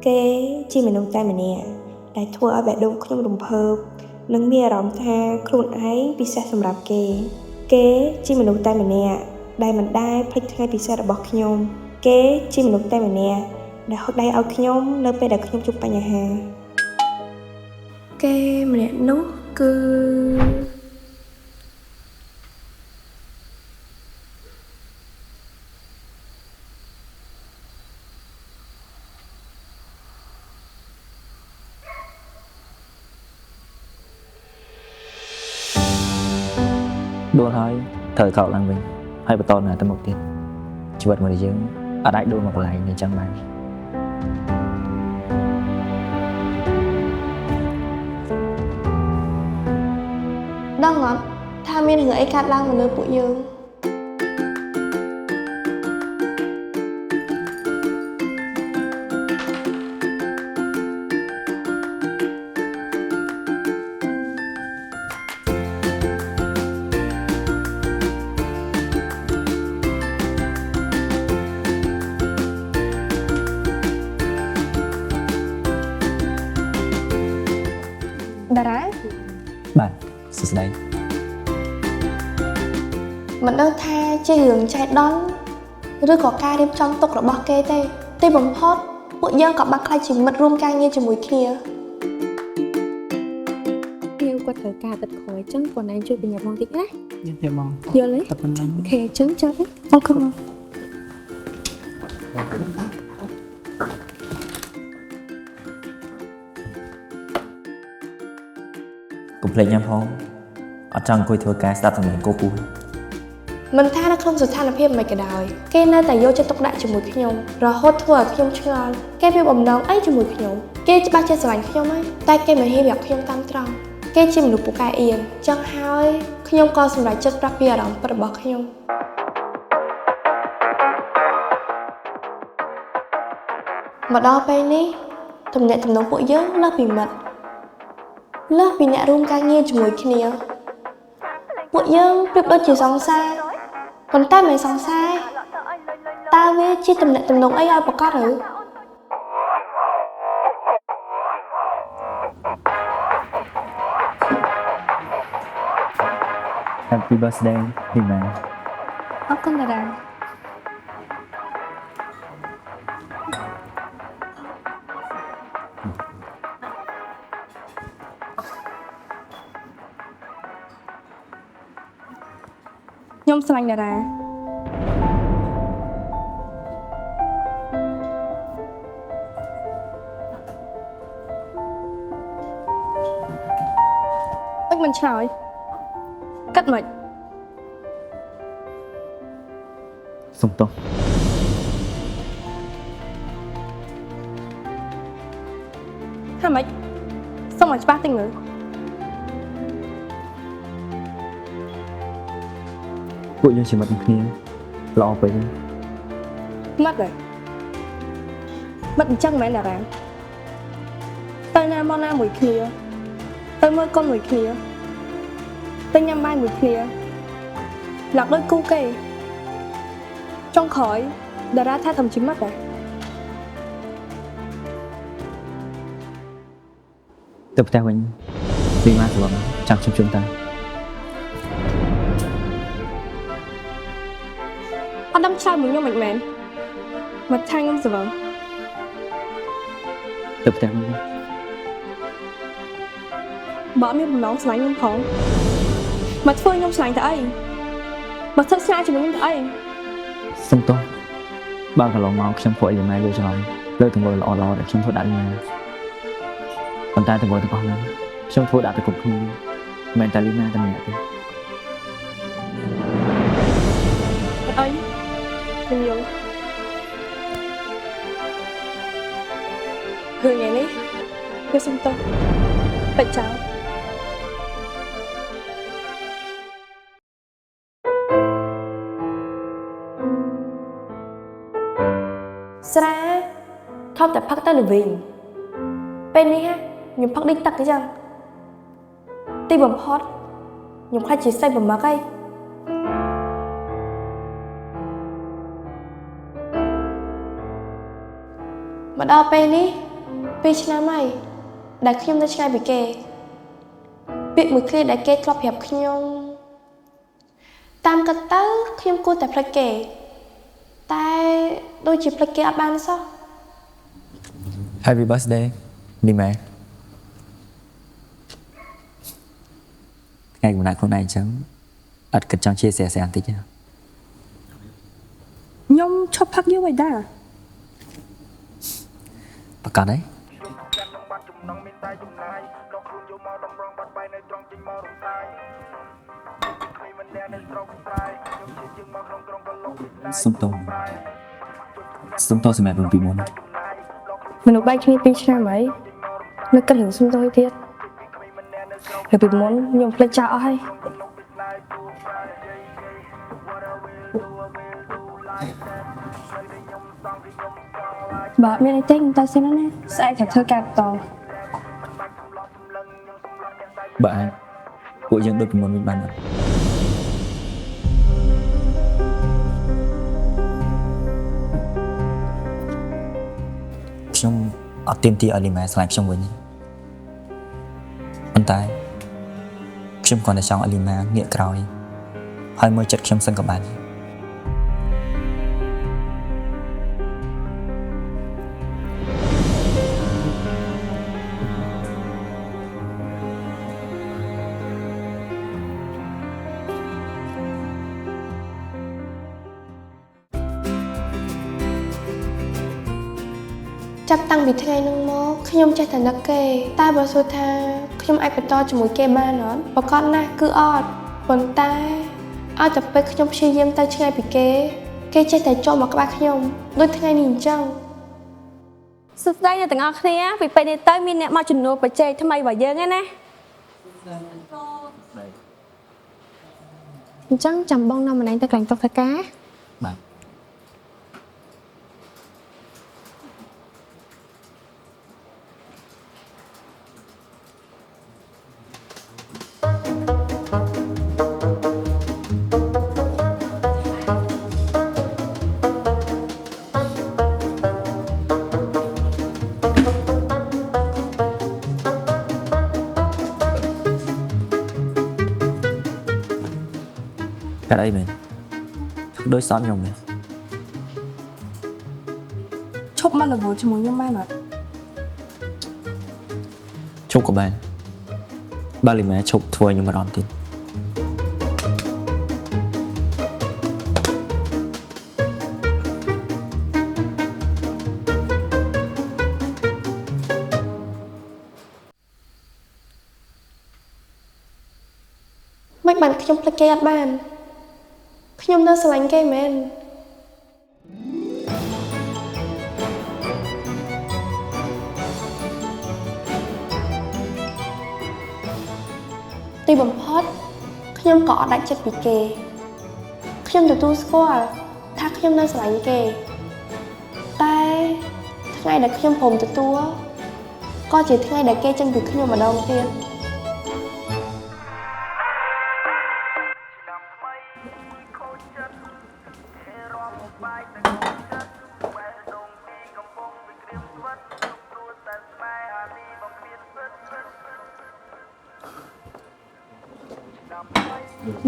គេជាមនុស្សតែម្នាក់ដែលធ្វើឲ្យបេះដូងខ្ញុំរំភើបនិងមានអារម្មណ៍ថាខ្លួនឯងពិសេសសម្រាប់គេជាមនុស្សតែម្នាក់ដែលមិនដែលភ្លេចថ្ងៃពិសេសរបស់ខ្ញុំគេជាមនុស្សតែម្នាក់ដែលហត់ដៃឲ្យខ្ញុំនៅពេលដែលខ្ញុំជួបបញ្ហាគេម្នាក់នោះគឺដួលហើយត្រូវក្រោកឡើងវិញហើយបន្តដំណើរទៅមុខទៀតជីវិតរបស់យើងអាចដួលមកកន្លែងនេះចឹងបានដឹងអត់ថាមានរឿងអីកើតឡើងមកលើពួកយើងតារាបាទសួស្តីមិនដឹងថាជារឿងចៃដន្យឬក៏ការរៀបចំទុករបស់គេទេទីបំផុតពួកយើងក៏បានខ្លាចជាមិត្តរួមការងារជាមួយគ្នាខ្ញុំគាត់ត្រូវការទឹកក្រោយអញ្ចឹងគាត់ឯងជួយបញ្ញាប់មកតិចណាយើងទេបងយល់ទេអូខេអញ្ចឹងចាប់អូខេកុំភ្លេចញ៉ាំផងអត់ចង់អង្គុយធ្វើការស្ដាប់សំឡេងគោពូមិនថានៅក្នុងស្ថានភាពមិនក៏ដោយគេនៅតែយកចិត្តទុកដាក់ជាមួយខ្ញុំរហូតធ្វើឲ្យខ្ញុំឆ្ងល់គេមានបំណងអីជាមួយខ្ញុំគេច្បាស់ជាស្រឡាញ់ខ្ញុំហើយតែគេមិនហ៊ានប្រាប់ខ្ញុំតាមត្រង់គេជាមនុស្សពូកែអៀនចឹងហើយខ្ញុំក៏សម្រេចចិត្តប្រាប់ពីអារម្មណ៍ពិតរបស់ខ្ញុំមកដល់ពេលនេះទំនាក់ទំនងពួកយើងលើសពីមិត្តលើសពីអ្នករួមការងារជាមួយគ្នាពួកយើងប្រៀបដូចជាសង្សារប៉ុន្តែមិនសង្សារតើវាជាទំនាក់ទំនងអីឲ្យប្រកបឬHappy birthday ពីម៉ែអរគុណតារាខ្ញុំស្រឡាញ់តារាមិនឆ្លើយកាត់មិនសុំទោសថាម៉េចសុំឲ្យច្បាស់តិចមើលពួកយើងជាមិត្តគ្នាល្អពេកមិត្តហ៎មិត្តអញ្ចឹងមែនតារាទៅណាមកណាមួយគ្នាទៅមើលកូនមួយគ្នាទៅញ៉ាំបាយមួយគ្នាឡើងដូចគូគេចុងក្រោយតារាថាធំជាមិត្តដែរទៅផ្ទះវិញពីម៉ាស្វងចាំខ្ញុំជូនតាអត់ដឹងឆ្លើយមួយខ្ញុំមិនមែនមកថាខ្ញុំស្វងទៅផ្ទះវិញបើមានបំណងស្រឡាញ់ខ្ញុំផងមកធ្វើខ្ញុំស្រឡាញ់ទៅអីមកធ្វើស្នេហ៍ជាមួយខ្ញុំទៅអីសុំទោសបើកន្លងមកខ្ញុំធ្វើអីយ៉ាងណាយល់ច្រឡំលើទង្វើល្អៗដែលខ្ញុំធ្វើដាក់ញ៉ាំប៉ុន្តែទង្វើទាំងអស់ហ្នឹងខ្ញុំធ្វើដាក់ទៅគ្រប់គ្នាមិនតែលីណាតែម្នាក់ទេអីខ្ញុំយល់ឃើញយ៉ាងនេះខ្ញុំសុំទោសបិទចោលស្រាថប់តែផឹកទៅល្វិញពេលនេះខ្ញុំផឹកដេញទឹកអញ្ចឹងទីបំផុតខ្ញុំខ្លាចជាស្អីបំឹកអីមកដល់ពេលនេះ ពេលឆ្នាំហើយដែលខ្ញុំនៅឆ្ងាយពីគេពាក្យមួយឃ្លាដែលគេធ្លាប់ប្រាប់ខ្ញុំតាមកាត់ទៅខ្ញុំគួរតែផ្លិចគេតែដូចជាផ្លិចគេអត់បានសោះ Happy birthday លីម៉ែថ្ងៃកំណត់ខ្លួនឯងអញ្ចឹងអត់គិតចង់chia sẻបន្តិចទេ ខ្ញុំឈប់ផឹកយូរហើយដែរ ប្រកាសទេ សុំទោសសម្រាប់ពីមុន មនុស្សបែកគ្នា2ឆ្នាំហើយនៅគិតរឿងសុំទោសទៀតហើយពីមុនខ្ញុំផ្លេចចោលអស់ហើយបើមានអីទេខ្ញុំទៅសិនណាស្អែកត្រូវធ្វើការបន្ត បើអាចពួកយើងដូចពីមុនវិញបានអត់ខ្ញុំអត់ទាមទារឲ្យលីម៉ែស្លាញ់ខ្ញុំវិញប៉ុន្តែខ្ញុំគ្រាន់តែចង់ឲ្យលីម៉ែងាកក្រោយហើយមើលចិត្តខ្ញុំសិនក៏បាន ចាប់តាំងពីថ្ងៃនោះមកខ្ញុំចេះតែនឹកគេតែបើសួរថាខ្ញុំអាចបន្តជាមួយគេបានអត់ប្រកបណាស់គឺអត់ប៉ុន្តែឲ្យតែពេលខ្ញុំព្យាយាមទៅឆ្ងាយពីគេចេះតែចូលមកក្បែរខ្ញុំដូចថ្ងៃនេះអញ្ចឹង សួស្តីអ្នកទាំងអស់គ្នាពីពេលនេះទៅមានអ្នកមកជំនួសបច្ចេកថ្មីរបស់យើងឯណាអញ្ចឹងចាំបងនាំម្នាក់ទៅកន្លែងតុធ្វើការ បាទ កាត់អីមែនដូចសោតខ្ញុំមែន ឈប់មកលវជាមួយខ្ញុំបានអត់ ឈប់ក៏បានបើលីម៉ែឈប់ធ្វើឲ្យខ្ញុំបារម្ភទៀត មិនបានខ្ញុំផ្លេចគេអត់បានខ្ញុំនៅស្រឡាញ់គេមែនទីបំផុតខ្ញុំក៏អត់ដាច់ចិត្តពីគេខ្ញុំទទួលស្គាល់ថាខ្ញុំនៅស្រឡាញ់គេតែថ្ងៃដែលខ្ញុំព្រមទទួលក៏ជាថ្ងៃដែលគេចេញពីខ្ញុំម្ដងទៀត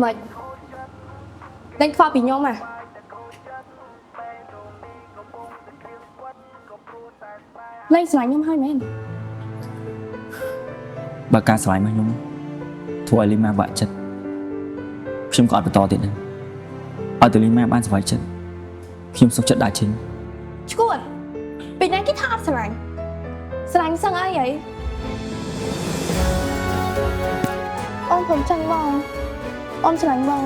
មិនដេញខ្វល់ពីខ្ញុំលេងស្រឡាញ់ខ្ញុំហើយមែន បើការស្រឡាញ់របស់ខ្ញុំធ្វើឲ្យលីម៉ែបាក់ចិត្តខ្ញុំក៏អត់បន្តទៀតដែរឲ្យទៅលីម៉ែបានសុខចិត្តខ្ញុំសុខចិត្តដាក់ចេញ ឈួតពីណាគេថាអត់ស្រឡាញ់សឹងអីហីអូនខ្ញុំចង់បងអូនស្រឡាញ់បង